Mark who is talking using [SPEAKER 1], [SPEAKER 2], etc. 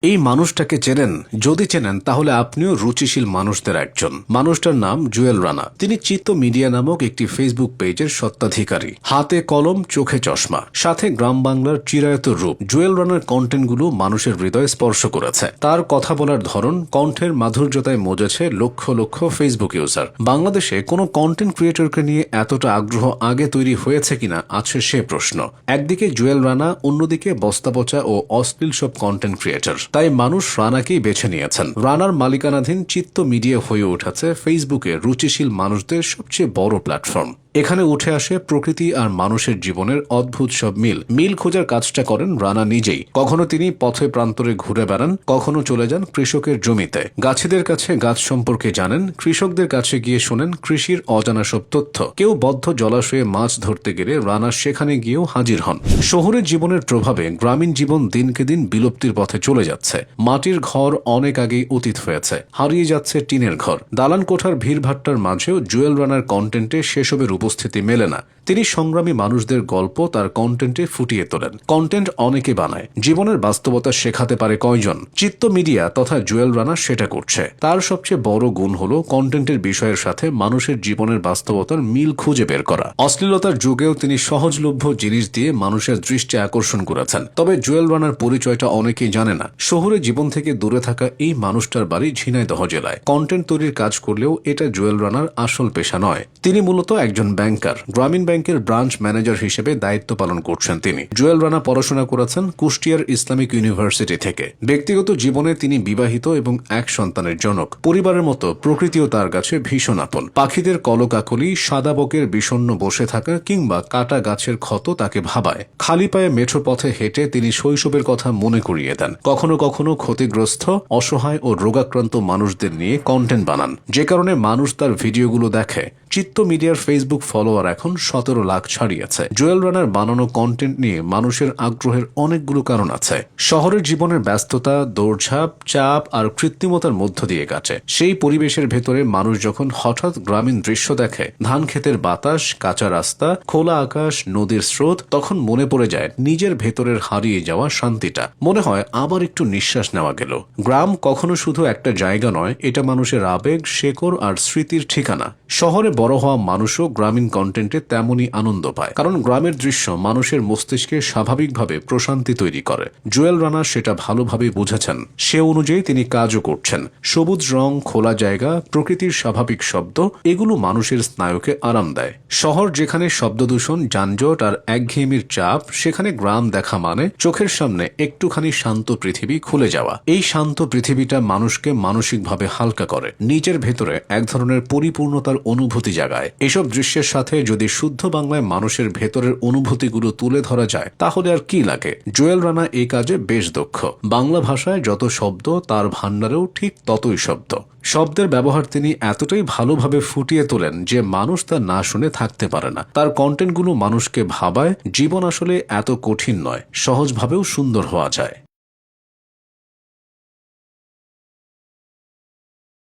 [SPEAKER 1] এই মানুষটাকে চেনেন? যদি চেনেন তাহলে আপনিও রুচিশীল মানুষদের একজন। মানুষটার নাম জুয়েল রানা। তিনি চিত্ত মিডিয়া নামক একটি ফেসবুক পেজের স্বত্বাধিকারী। হাতে কলম, চোখে চশমা, সাথে গ্রাম বাংলার চিরায়ত রূপ। জুয়েল রানার কন্টেন্টগুলো মানুষের হৃদয় স্পর্শ করেছে। তার কথা বলার ধরন, কণ্ঠের মাধুর্যতায় মজেছে লক্ষ লক্ষ ফেসবুক ইউজার। বাংলাদেশে কোনো কন্টেন্ট ক্রিয়েটরকে নিয়ে এতটা আগ্রহ আগে তৈরি হয়েছে কিনা আছে সে প্রশ্ন। একদিকে জুয়েল রানা, অন্যদিকে বস্তাপচা ও অশ্লীল সব কন্টেন্ট ক্রিয়েটর। তাই মানুষ রানাকেই বেছে নিয়েছেন। রানার মালিকানাধীন চিত্ত মিডিয়া হয়ে উঠেছে ফেসবুকে রুচিশীল মানুষদের সবচেয়ে বড় প্ল্যাটফর্ম। এখানে উঠে আসে প্রকৃতি আর মানুষের জীবনের অদ্ভুত সব মিল খোঁজার কাজটা করেন রানা নিজেই। কখনো তিনি পথে প্রান্তরে ঘুরে বেড়ান, কখনো চলে যান কৃষকের জমিতে। গাছেদের কাছে গাছ সম্পর্কে জানেন, কৃষকদের কাছে গিয়ে শোনেন কৃষির অজানা সব তথ্য। কেউ বদ্ধ জলাশয়ে মাছ ধরতে গেলে রানা সেখানে গিয়েও হাজির হন। শহরের জীবনের প্রভাবে গ্রামীণ জীবন দিনকে দিন বিলুপ্তির পথে চলে যাচ্ছে। মাটির ঘর অনেক আগেই অতীত হয়েছে, হারিয়ে যাচ্ছে টিনের ঘর। দালান কোঠার ভিড়ভাট্টার মাঝেও জুয়েল রানার কন্টেন্টে সেসবের উপস্থিতি মেলে না। তিনি সংগ্রামী মানুষদের গল্প তার কন্টেন্টে ফুটিয়ে তোলেন। কন্টেন্ট অনেকে বানায়, জীবনের বাস্তবতা শেখাতে পারে কয়জন? চিত্ত মিডিয়া তথা জুয়েল রানা সেটা করছে। তার সবচেয়ে বড় গুণ হলো কন্টেন্টের বিষয়ের সাথে মানুষের জীবনের বাস্তবতার মিল খুঁজে বের করা। অশ্লীলতার যুগেও তিনি সহজলভ্য জিনিস দিয়ে মানুষের দৃষ্টি আকর্ষণ করেছেন। তবে জুয়েল রানার পরিচয়টা অনেকেই জানে না। শহুরে জীবন থেকে দূরে থাকা এই মানুষটার বাড়ি ঝিনাইদহ জেলায়। কন্টেন্ট তৈরির কাজ করলেও এটা জুয়েল রানার আসল পেশা নয়। তিনি মূলত একজন ব্যাংকার। গ্রামীণ ব্যাংকের ব্রাঞ্চ ম্যানেজার হিসেবে দায়িত্ব পালন করছেন তিনি। জুয়েল রানা পড়াশোনা করেছেন কুষ্টিয়ার ইসলামিক ইউনিভার্সিটি থেকে। ব্যক্তিগত জীবনে তিনি বিবাহিত এবং এক সন্তানের জনক। পরিবারের মতো প্রকৃতিও তার কাছে ভীষণ আপন। পাখিদের কলকাকলি, সাদা বকের বিষণ্ণ বসে থাকা কিংবা কাটা গাছের ক্ষত তাকে ভাবায়। খালি পায়ে মেঠো পথে হেঁটে তিনি শৈশবের কথা মনে করিয়ে দেন। কখনো কখনো ক্ষতিগ্রস্ত, অসহায় ও রোগাক্রান্ত মানুষদের নিয়ে কন্টেন্ট বানান, যে কারণে মানুষ তার ভিডিওগুলো দেখে। চিত্ত মিডিয়ার ফেসবুক ফলোয়ার এখন 17 লাখ ছাড়িয়েছে। জুয়েল রানার বানানো কন্টেন্ট নিয়ে মানুষের আগ্রহের অনেকগুলো কারণ আছে। শহরের জীবনের ব্যস্ততা, দৌড়ঝাঁপ, চাপ আর কৃত্রিমতার মধ্য দিয়ে কাটে। সেই পরিবেশের ভেতরে মানুষ যখন হঠাৎ গ্রামীণ দৃশ্য দেখে, ধান ক্ষেতের বাতাস, কাঁচা রাস্তা, খোলা আকাশ, নদীর স্রোত, তখন মনে পড়ে যায় নিজের ভেতরের হারিয়ে যাওয়া শান্তিটা। মনে হয় আবার একটু নিঃশ্বাস নেওয়া গেল। গ্রাম কখনো শুধু একটা জায়গা নয়, এটা মানুষের আবেগ, শেকড় আর স্মৃতির ঠিকানা। শহরে বড় হওয়া মানুষও গ্রামীণ কন্টেন্টে তেমনই আনন্দ পায়, কারণ গ্রামের দৃশ্য মানুষের মস্তিষ্কে স্বাভাবিকভাবে প্রশান্তি তৈরি করে। জুয়েল রানা সেটা ভালোভাবে বুঝেছেন। সে অনুযায়ী তিনি কাজও করছেন। সবুজ রং, খোলা জায়গা, প্রকৃতির স্বাভাবিক শব্দ, এগুলো মানুষের স্নায়ুকে আরাম দেয়। শহর যেখানে শব্দদূষণ, যানজট আর একঘেয়েমির চাপ, সেখানে গ্রাম দেখা মানে চোখের সামনে একটুখানি শান্ত পৃথিবী খুলে যাওয়া। এই শান্ত পৃথিবীটা মানুষকে মানসিকভাবে হালকা করে, নিজের ভেতরে এক ধরনের পরিপূর্ণতার অনুভূতি জাগায়। এসব দৃশ্যের সাথে যদি শুদ্ধ বাংলায় মানুষের ভেতরের অনুভূতিগুলো তুলে ধরা যায়, তাহলে আর কি লাগে? জুয়েল রানা এই কাজে বেশ দক্ষ। বাংলা ভাষায় যত শব্দ, তার ভান্ডারেও ঠিক ততই শব্দ। শব্দের ব্যবহার তিনি এতটাই ভালোভাবে ফুটিয়ে তোলেন যে মানুষ তা না শুনে থাকতে পারে না। তার কন্টেন্টগুলো মানুষকে ভাবায় জীবন আসলে এত কঠিন নয়, সহজভাবেও সুন্দর হওয়া যায়।